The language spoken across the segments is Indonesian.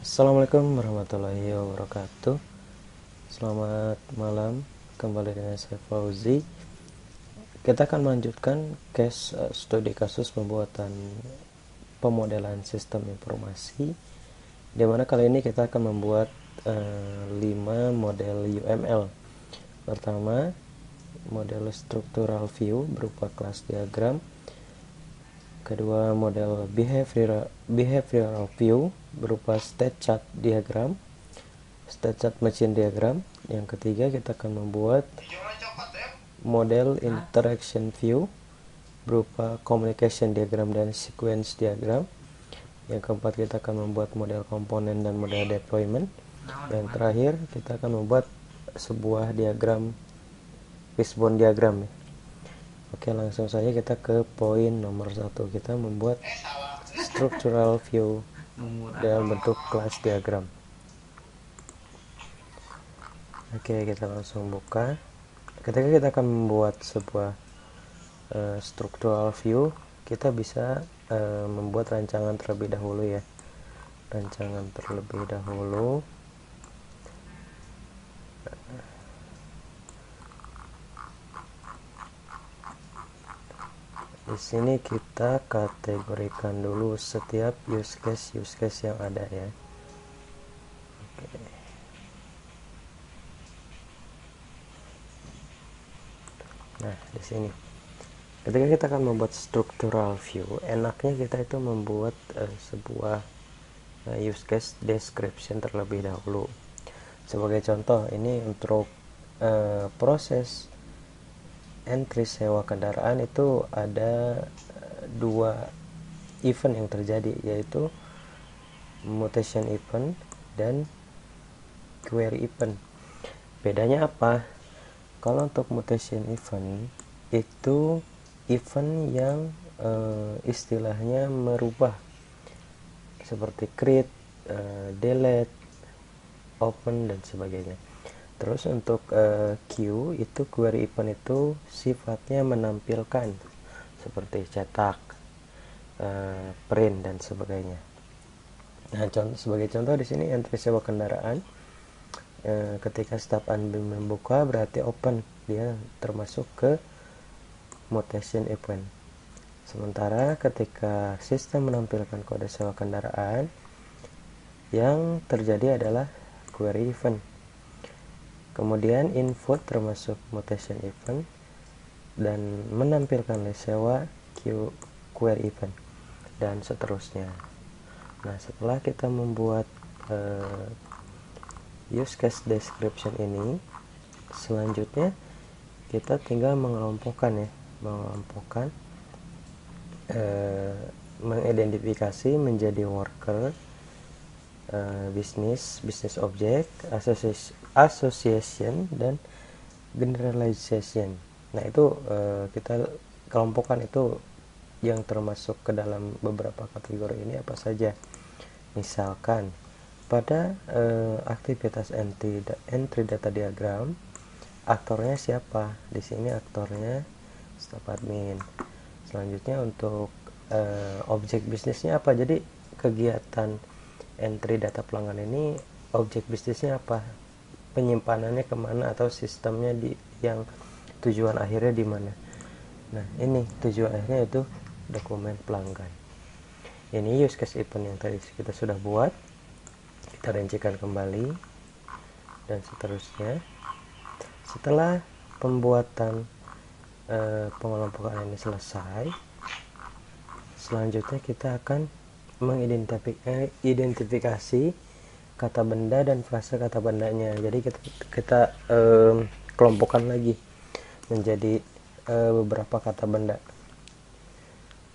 Assalamualaikum warahmatullahi wabarakatuh. Selamat malam, kembali dengan saya Fauzi. Kita akan melanjutkan studi kasus pembuatan pemodelan sistem informasi, di mana kali ini kita akan membuat 5 model UML. Pertama, model structural view berupa kelas diagram. Kedua, model behavioral view berupa state chart diagram, state chart machine diagram. Yang ketiga, kita akan membuat model interaction view berupa communication diagram dan sequence diagram. Yang keempat, kita akan membuat model komponen dan model deployment. Dan terakhir, kita akan membuat sebuah diagram fishbone diagram. Oke, langsung saja kita ke poin nomor 1. Kita membuat structural view dalam bentuk kelas diagram. Oke, kita langsung buka. Ketika kita akan membuat sebuah structural view, kita bisa membuat rancangan terlebih dahulu ya. Rancangan terlebih dahulu. Di sini kita kategorikan dulu setiap use case yang ada ya. Oke. Nah, di sini ketika kita akan membuat structural view, enaknya kita itu membuat sebuah use case description terlebih dahulu. Sebagai contoh, ini untuk proses entry sewa kendaraan itu ada 2 event yang terjadi, yaitu mutation event dan query event. Bedanya apa? Kalau untuk mutation event itu event yang istilahnya merubah, seperti create, delete, open dan sebagainya. Terus untuk queue itu query event itu sifatnya menampilkan, seperti cetak, print dan sebagainya. Nah, sebagai contoh di sini entry sewa kendaraan, ketika start unbill membuka berarti open, dia termasuk ke mutation event. Sementara ketika sistem menampilkan kode sewa kendaraan, yang terjadi adalah query event. Kemudian input termasuk mutation event dan menampilkan list sewa query event dan seterusnya. Nah, setelah kita membuat use case description ini, selanjutnya kita tinggal mengelompokkan mengidentifikasi menjadi worker, business object, association dan generalization. Nah, itu kita kelompokkan itu yang termasuk ke dalam beberapa kategori ini apa saja. Misalkan pada aktivitas entry data diagram, aktornya siapa? Di sini aktornya staf admin. Selanjutnya untuk objek bisnisnya apa? Jadi kegiatan entry data pelanggan ini objek bisnisnya apa, penyimpanannya kemana, atau sistemnya yang tujuan akhirnya di mana. Nah, ini tujuan akhirnya itu dokumen pelanggan. Ini use case event yang tadi kita sudah buat, kita rincikan kembali dan seterusnya. Setelah pembuatan pengelompokan ini selesai, selanjutnya kita akan mengidentifikasi kata benda dan frase kata bendanya. Jadi kita kelompokkan lagi menjadi beberapa kata benda.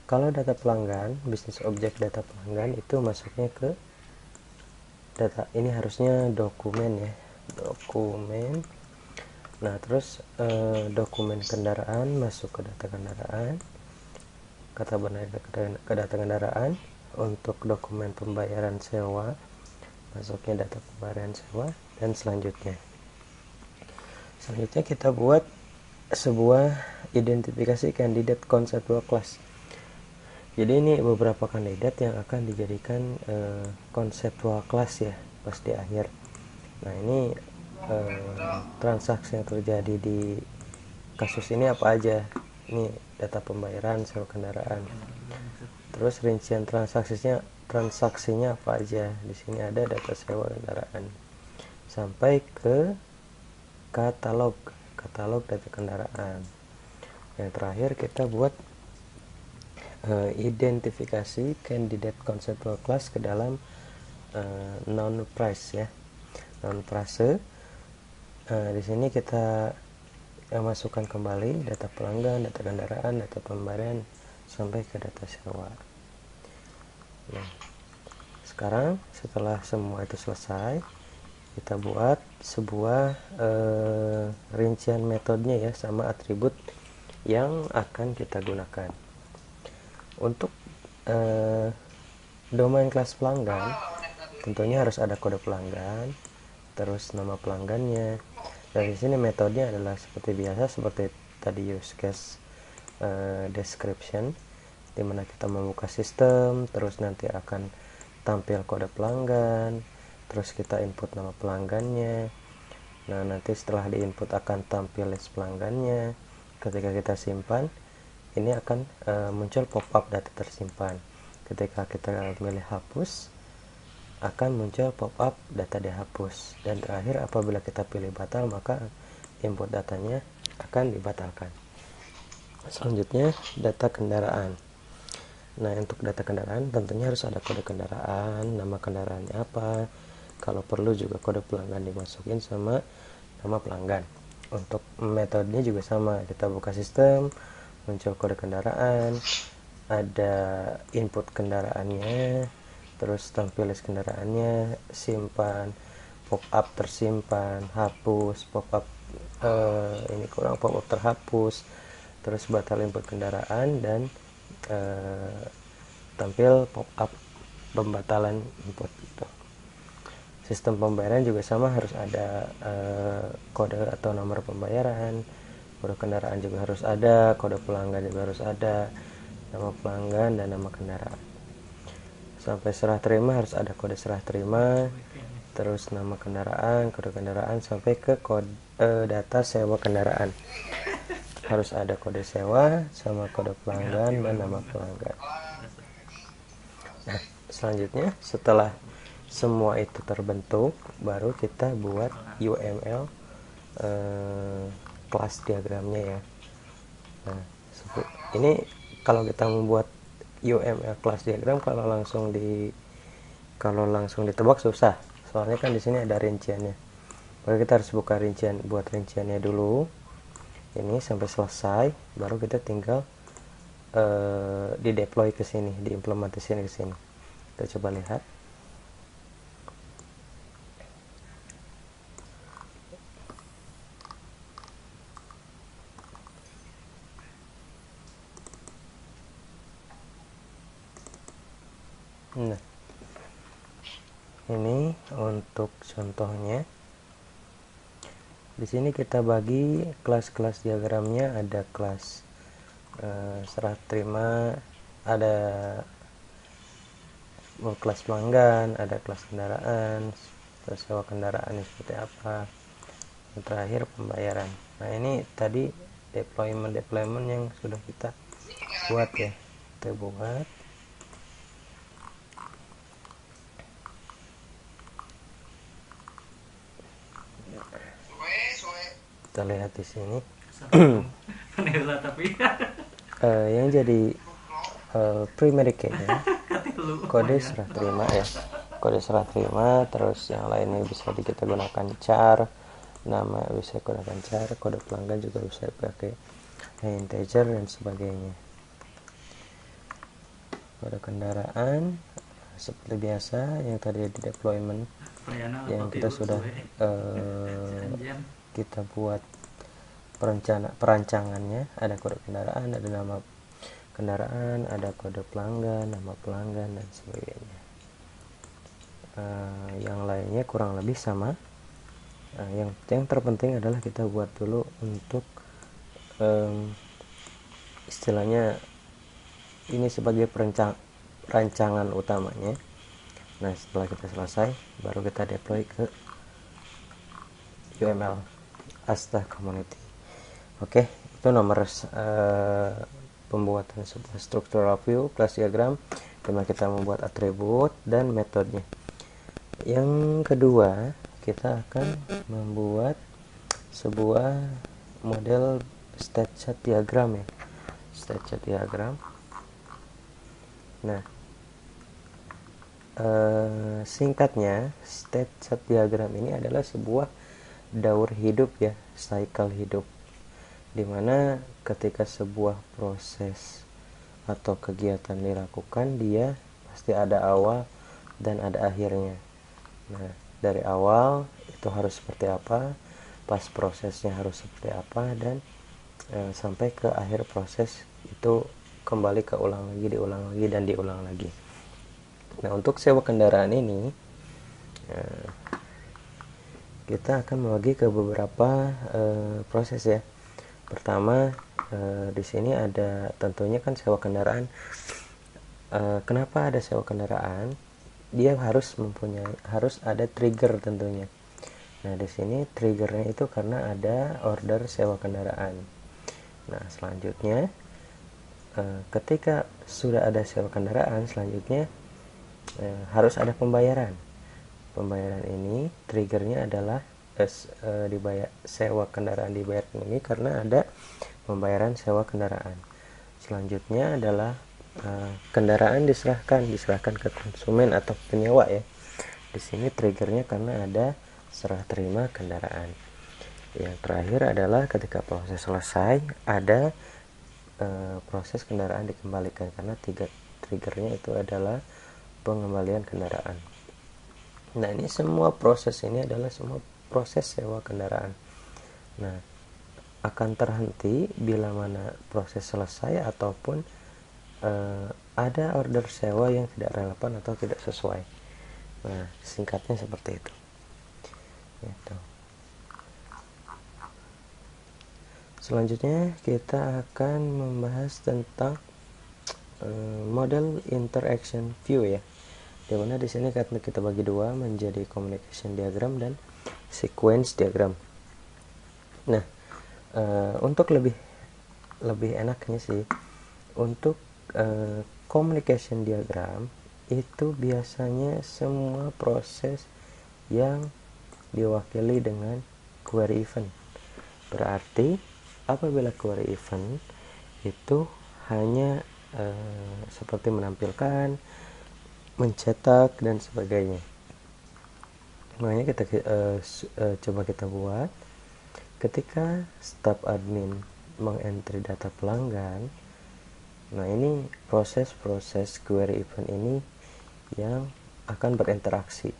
Kalau data pelanggan, bisnis objek data pelanggan itu masuknya ke data, ini harusnya dokumen ya, dokumen. Nah, terus dokumen kendaraan masuk ke data kendaraan, kata benda ke data kendaraan. Untuk dokumen pembayaran sewa masuknya data pembayaran sewa, dan selanjutnya kita buat sebuah identifikasi kandidat conceptual class. Jadi ini beberapa kandidat yang akan dijadikan konseptual class ya pas di akhir. Nah ini transaksi yang terjadi di kasus ini apa aja. Ini data pembayaran sewa kendaraan, terus rincian transaksinya apa aja. Di sini ada data sewa kendaraan sampai ke katalog data kendaraan. Yang terakhir kita buat identifikasi candidate conceptual class ke dalam non price ya, non price. Di sini kita masukkan kembali data pelanggan, data kendaraan, data pembayaran sampai ke data sewa. Nah, sekarang setelah semua itu selesai, kita buat sebuah rincian metodenya ya, sama atribut yang akan kita gunakan. Untuk domain kelas pelanggan tentunya harus ada kode pelanggan, terus nama pelanggannya. Dan di sini metodenya adalah seperti biasa, seperti tadi use case description, dimana kita membuka sistem, terus nanti akan tampil kode pelanggan, terus kita input nama pelanggannya. Nah nanti setelah diinput akan tampil list pelanggannya. Ketika kita simpan, ini akan muncul pop-up data tersimpan. Ketika kita pilih hapus, akan muncul pop-up data dihapus. Dan terakhir apabila kita pilih batal, maka input datanya akan dibatalkan. Selanjutnya data kendaraan. Nah untuk data kendaraan tentunya harus ada kode kendaraan, nama kendaraannya apa, kalau perlu juga kode pelanggan dimasukin sama nama pelanggan. Untuk metodenya juga sama, kita buka sistem, muncul kode kendaraan, ada input kendaraannya, terus tampil list kendaraannya, simpan, pop up tersimpan, hapus, pop up ini kurang, pop up terhapus, terus batal input kendaraan, dan tampil pop up pembatalan input gitu. Sistem pembayaran juga sama, harus ada kode atau nomor pembayaran, kode kendaraan juga harus ada, kode pelanggan juga harus ada, nama pelanggan dan nama kendaraan. Sampai serah terima harus ada kode serah terima, terus nama kendaraan, kode kendaraan, sampai ke kode data sewa kendaraan. Harus ada kode sewa sama kode pelanggan dan nama pelanggan. Nah, selanjutnya setelah semua itu terbentuk, baru kita buat UML kelas diagramnya ya. Nah, ini kalau kita membuat UML kelas diagram, kalau langsung ditebak susah, soalnya kan di sini ada rinciannya. Maka kita harus buka buat rinciannya dulu. Ini sampai selesai, baru kita tinggal di deploy ke sini, diimplementasikan ke sini. Kita coba lihat. Nah, ini untuk contohnya. Di sini kita bagi kelas-kelas diagramnya, ada kelas serah terima, ada kelas pelanggan, ada kelas kendaraan, terus sewa kendaraan seperti apa, dan terakhir pembayaran. Nah ini tadi deployment yang sudah kita buat ya, kita buat. Kita lihat di sini. Yang jadi primary key-nya kode serah terima ya, kode serah terima. Terus yang lainnya bisa kita gunakan char, nama bisa gunakan char, kode pelanggan juga bisa pakai integer dan sebagainya. Kode kendaraan seperti biasa yang tadi di deployment yang kita sudah kita buat perancangannya, ada kode kendaraan, ada nama kendaraan, ada kode pelanggan, nama pelanggan dan sebagainya. Yang lainnya kurang lebih sama. Yang terpenting adalah kita buat dulu untuk istilahnya ini sebagai rancangan utamanya. Nah, setelah kita selesai baru kita deploy ke UML Asta Community. Oke, itu nomor pembuatan sebuah structural view class diagram, dimana kita membuat atribut dan metodenya. Yang kedua, kita akan membuat sebuah model state chart diagram ya, state chart diagram. Nah, singkatnya state chart diagram ini adalah sebuah daur hidup ya, cycle hidup, dimana ketika sebuah proses atau kegiatan dilakukan, dia pasti ada awal dan ada akhirnya. Nah, dari awal itu harus seperti apa, pas prosesnya harus seperti apa, dan sampai ke akhir proses itu kembali ke ulang lagi, diulang lagi, dan diulang lagi. Nah, untuk sewa kendaraan ini kita akan membagi ke beberapa proses ya. Pertama, di sini ada tentunya kan sewa kendaraan. Kenapa ada sewa kendaraan? Dia harus ada trigger tentunya. Nah, di sini triggernya itu karena ada order sewa kendaraan. Nah, selanjutnya ketika sudah ada sewa kendaraan, selanjutnya harus ada pembayaran. Pembayaran ini triggernya adalah dibayar sewa kendaraan dibayar ini karena ada pembayaran sewa kendaraan. Selanjutnya adalah kendaraan diserahkan ke konsumen atau penyewa ya. Di sini triggernya karena ada serah terima kendaraan. Yang terakhir adalah ketika proses selesai ada proses kendaraan dikembalikan, karena 3 triggernya itu adalah pengembalian kendaraan. Nah, ini semua proses ini adalah semua proses sewa kendaraan. Nah, akan terhenti bila mana proses selesai ataupun ada order sewa yang tidak relevan atau tidak sesuai. Nah, singkatnya seperti itu. Gitu. Selanjutnya kita akan membahas tentang model interaction view ya. Dimana di sini kita bagi dua menjadi communication diagram dan sequence diagram. Nah, untuk lebih enaknya sih, untuk communication diagram itu biasanya semua proses yang diwakili dengan query event. Berarti apabila query event itu hanya seperti menampilkan, mencetak dan sebagainya. Makanya kita coba kita buat ketika staf admin mengentry data pelanggan. Nah, ini proses query event ini yang akan berinteraksi.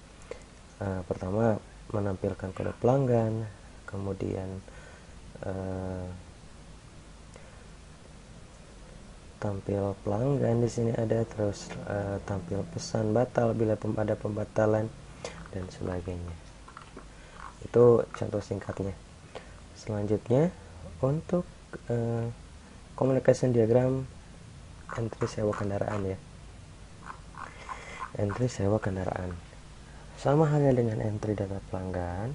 Pertama menampilkan kode pelanggan, kemudian tampil pelanggan di sini ada, terus tampil pesan batal bila ada pembatalan dan sebagainya. Itu contoh singkatnya. Selanjutnya untuk communication diagram entry sewa kendaraan ya. Entry sewa kendaraan sama halnya dengan entry data pelanggan.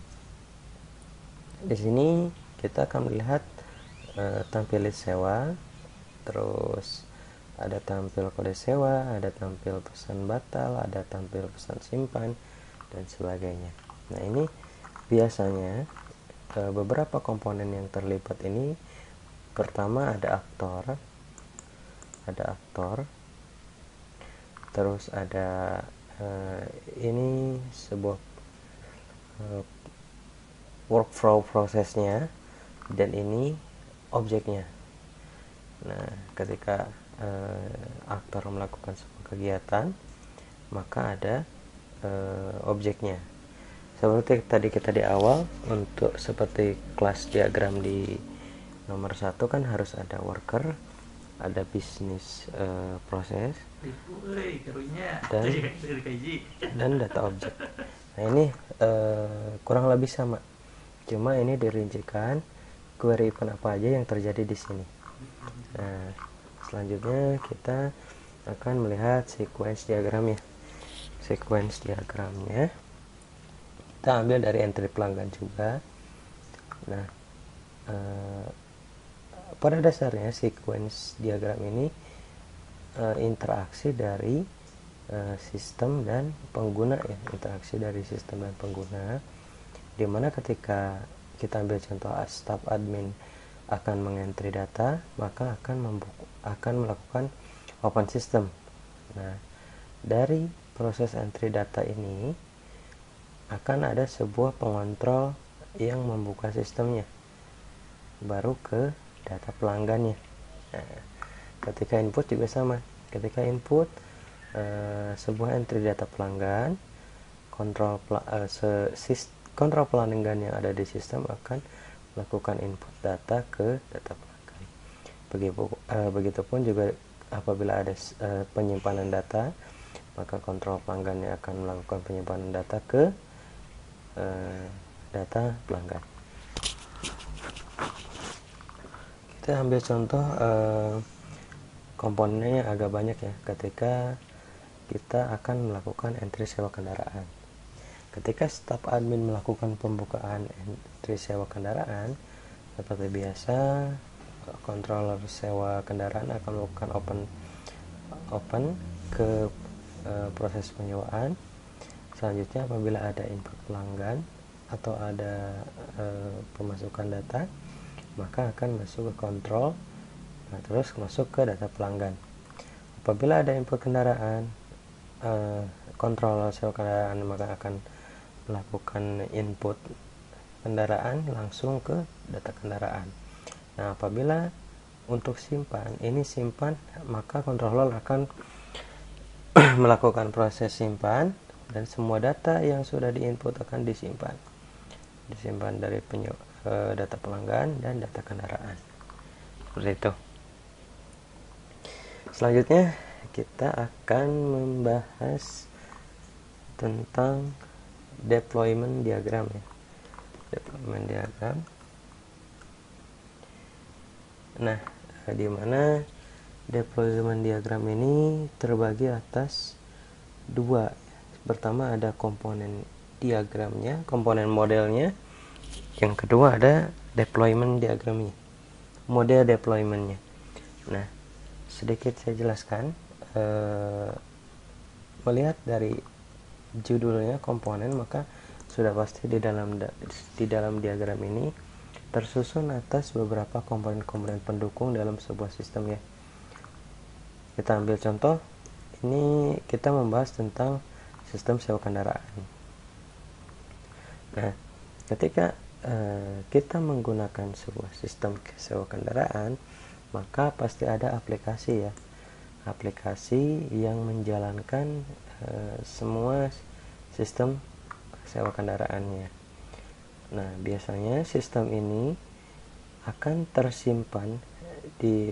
Di sini kita akan melihat tampil list sewa, terus ada tampil kode sewa, ada tampil pesan batal, ada tampil pesan simpan dan sebagainya. Nah, ini biasanya beberapa komponen yang terlibat ini, pertama ada aktor, terus ada ini sebuah workflow prosesnya, dan ini objeknya. Nah, ketika aktor melakukan sebuah kegiatan, maka ada objeknya. Seperti tadi kita di awal, untuk seperti kelas diagram di nomor 1 kan harus ada worker, ada bisnis proses, dan data objek. Nah, ini kurang lebih sama, cuma ini dirincikan query event apa aja yang terjadi di sini. Nah, selanjutnya kita akan melihat sequence diagramnya. Sequence diagramnya kita ambil dari entry pelanggan juga. Nah, pada dasarnya sequence diagram ini interaksi dari sistem dan pengguna ya, interaksi dari sistem dan pengguna, dimana ketika kita ambil contoh staf admin akan mengentry data, maka akan melakukan open system. Nah, dari proses entry data ini akan ada sebuah pengontrol yang membuka sistemnya, baru ke data pelanggannya. Nah, ketika input juga sama, ketika input sebuah entry data pelanggan, kontrol pelanggan yang ada di sistem akan melakukan input data ke data pelanggan. Begitupun juga apabila ada penyimpanan data, maka kontrol pelanggannya akan melakukan penyimpanan data ke data pelanggan. Kita ambil contoh komponennya yang agak banyak ya, ketika kita akan melakukan entry sewa kendaraan. Ketika staf admin melakukan pembukaan entry sewa kendaraan, seperti biasa controller sewa kendaraan akan melakukan open ke proses penyewaan. Selanjutnya apabila ada input pelanggan atau ada pemasukan data, maka akan masuk ke kontrol, nah, terus masuk ke data pelanggan. Apabila ada input kendaraan, controller sewa kendaraan maka akan melakukan input kendaraan langsung ke data kendaraan. Nah, apabila untuk simpan, maka controller akan melakukan proses simpan, dan semua data yang sudah diinput akan disimpan dari data pelanggan dan data kendaraan. Seperti itu. Selanjutnya kita akan membahas tentang deployment diagram ya. Deployment diagram. Nah, di mana deployment diagram ini terbagi atas dua. Pertama ada komponen diagramnya, komponen modelnya. Yang kedua ada deployment diagramnya, model deploymentnya. Nah, sedikit saya jelaskan. Melihat dari judulnya komponen, maka sudah pasti di dalam diagram ini tersusun atas beberapa komponen-komponen pendukung dalam sebuah sistem ya. Kita ambil contoh, ini kita membahas tentang sistem sewa kendaraan. Nah, ketika kita menggunakan sebuah sistem sewa kendaraan, maka pasti ada aplikasi ya, aplikasi yang menjalankan semua sistem sewa kendaraannya. Nah, biasanya sistem ini akan tersimpan di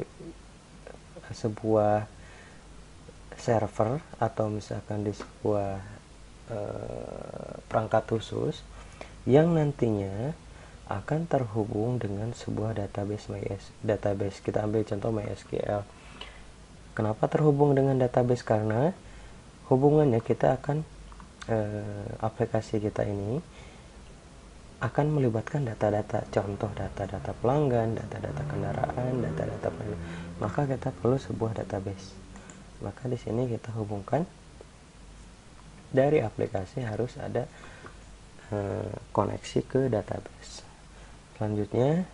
sebuah server atau misalkan di sebuah perangkat khusus yang nantinya akan terhubung dengan sebuah database. Kita ambil contoh MySQL. Kenapa terhubung dengan database? Karena hubungannya kita akan aplikasi kita ini akan melibatkan data-data, contoh data-data pelanggan, data-data kendaraan, data-data pelanggan. Maka kita perlu sebuah database. Maka di sini kita hubungkan dari aplikasi harus ada koneksi ke database. Selanjutnya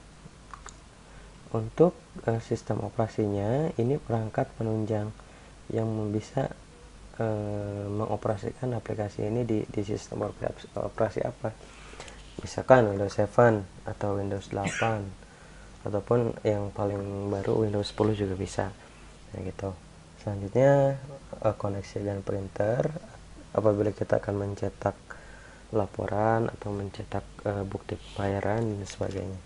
untuk sistem operasinya, ini perangkat penunjang yang bisa mengoperasikan aplikasi ini di sistem operasi apa, misalkan Windows 7 atau Windows 8 ataupun yang paling baru Windows 10 juga bisa. Nah, gitu. Selanjutnya koneksi dan printer apabila kita akan mencetak laporan atau mencetak bukti pembayaran dan sebagainya.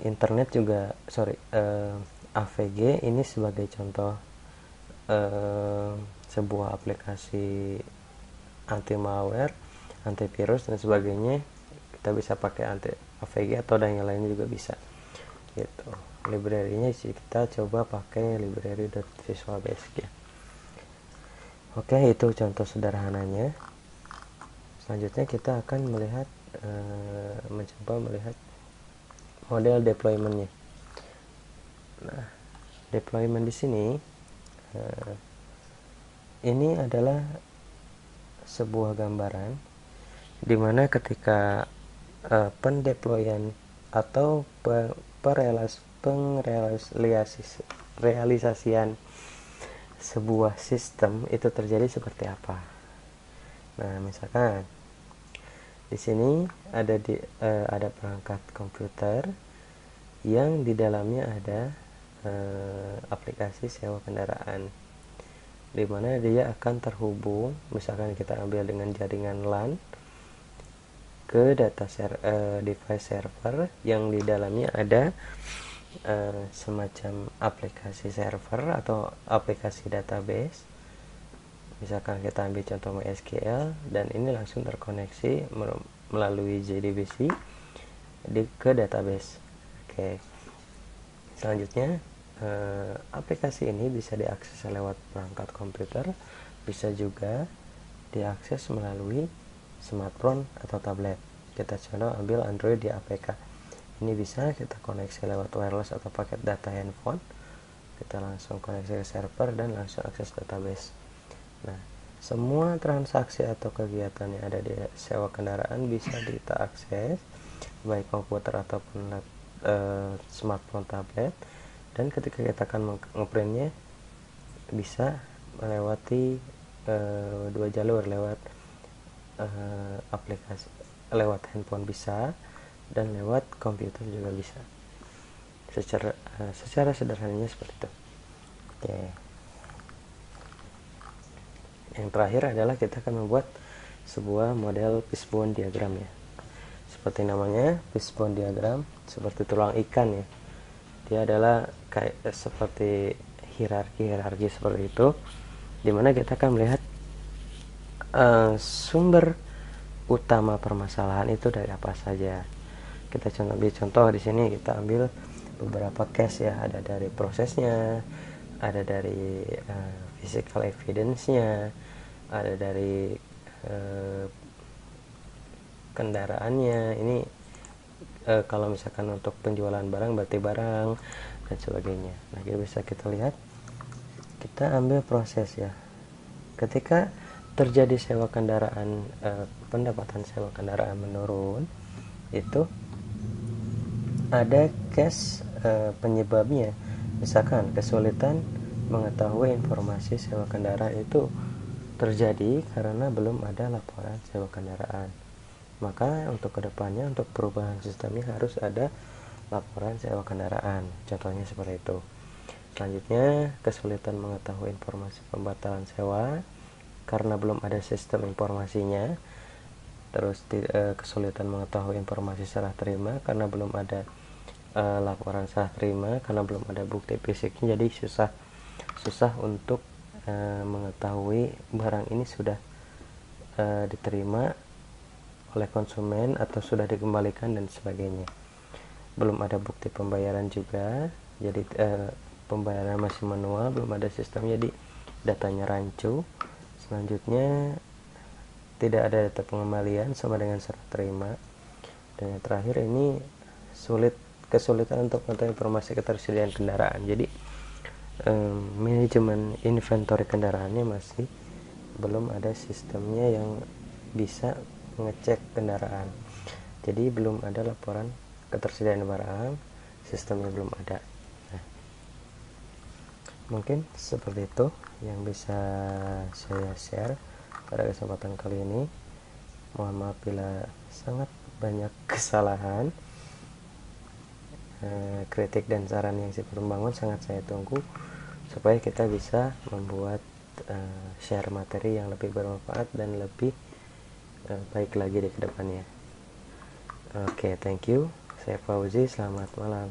Internet juga AVG ini sebagai contoh sebuah aplikasi anti malware, antivirus dan sebagainya. Kita bisa pakai AVG atau yang lainnya juga bisa gitu. library-nya kita coba pakai library.visual basic ya. Oke, itu contoh sederhananya. Selanjutnya kita akan mencoba melihat model deployment-nya. Nah, deployment di sini ini adalah sebuah gambaran di mana ketika pendeployan atau realisasian sebuah sistem itu terjadi seperti apa. Nah, misalkan di sini ada perangkat komputer yang di dalamnya ada aplikasi sewa kendaraan, di mana dia akan terhubung, misalkan kita ambil dengan jaringan LAN ke device server yang di dalamnya ada semacam aplikasi server atau aplikasi database. Misalkan kita ambil contoh MySQL, dan ini langsung terkoneksi melalui JDBC ke database. Oke. Selanjutnya aplikasi ini bisa diakses lewat perangkat komputer, bisa juga diakses melalui smartphone atau tablet. Kita contoh ambil Android di APK. Ini bisa kita koneksi lewat wireless atau paket data handphone. Kita langsung koneksi ke server dan langsung akses database. Nah, semua transaksi atau kegiatan yang ada di sewa kendaraan bisa kita akses baik komputer ataupun smartphone, tablet, dan ketika kita akan ngeprintnya bisa melewati dua jalur, lewat aplikasi, lewat handphone bisa, dan lewat komputer juga bisa. Secara sederhananya seperti itu. Oke. Yang terakhir adalah kita akan membuat sebuah model fishbone diagram ya. Seperti namanya, fishbone diagram seperti tulang ikan ya. Dia adalah kayak seperti hierarki seperti itu, dimana kita akan melihat sumber utama permasalahan itu dari apa saja. Kita ambil contoh di sini, kita ambil beberapa case ya, ada dari prosesnya, ada dari physical evidence-nya, ada dari kendaraannya. Ini kalau misalkan untuk penjualan barang berarti barang dan sebagainya. Nah, bisa kita lihat, kita ambil proses ya. Ketika terjadi sewa kendaraan, pendapatan sewa kendaraan menurun, itu ada case penyebabnya. Misalkan kesulitan mengetahui informasi sewa kendaraan itu terjadi karena belum ada laporan sewa kendaraan. Maka untuk kedepannya, untuk perubahan sistemnya harus ada laporan sewa kendaraan. Contohnya seperti itu. Selanjutnya, kesulitan mengetahui informasi pembatalan sewa karena belum ada sistem informasinya. Terus kesulitan mengetahui informasi serah terima karena belum ada laporan serah terima, karena belum ada bukti fisiknya. Jadi susah untuk mengetahui barang ini sudah diterima oleh konsumen atau sudah dikembalikan dan sebagainya. Belum ada bukti pembayaran juga, jadi pembayaran masih manual, belum ada sistem, jadi datanya rancu. Selanjutnya, tidak ada data pengembalian sama dengan serah terima. Dan yang terakhir ini kesulitan untuk mengetahui informasi ketersediaan kendaraan. Jadi manajemen inventory kendaraannya masih belum ada sistemnya yang bisa mengecek kendaraan. Jadi belum ada laporan ketersediaan barang, sistemnya belum ada. Nah, mungkin seperti itu yang bisa saya share pada kesempatan kali ini. Mohon maaf bila sangat banyak kesalahan. Kritik dan saran yang sifat membangun sangat saya tunggu, supaya kita bisa membuat share materi yang lebih bermanfaat dan lebih baik lagi di kedepannya. Oke, thank you. Saya Fauzi, selamat malam.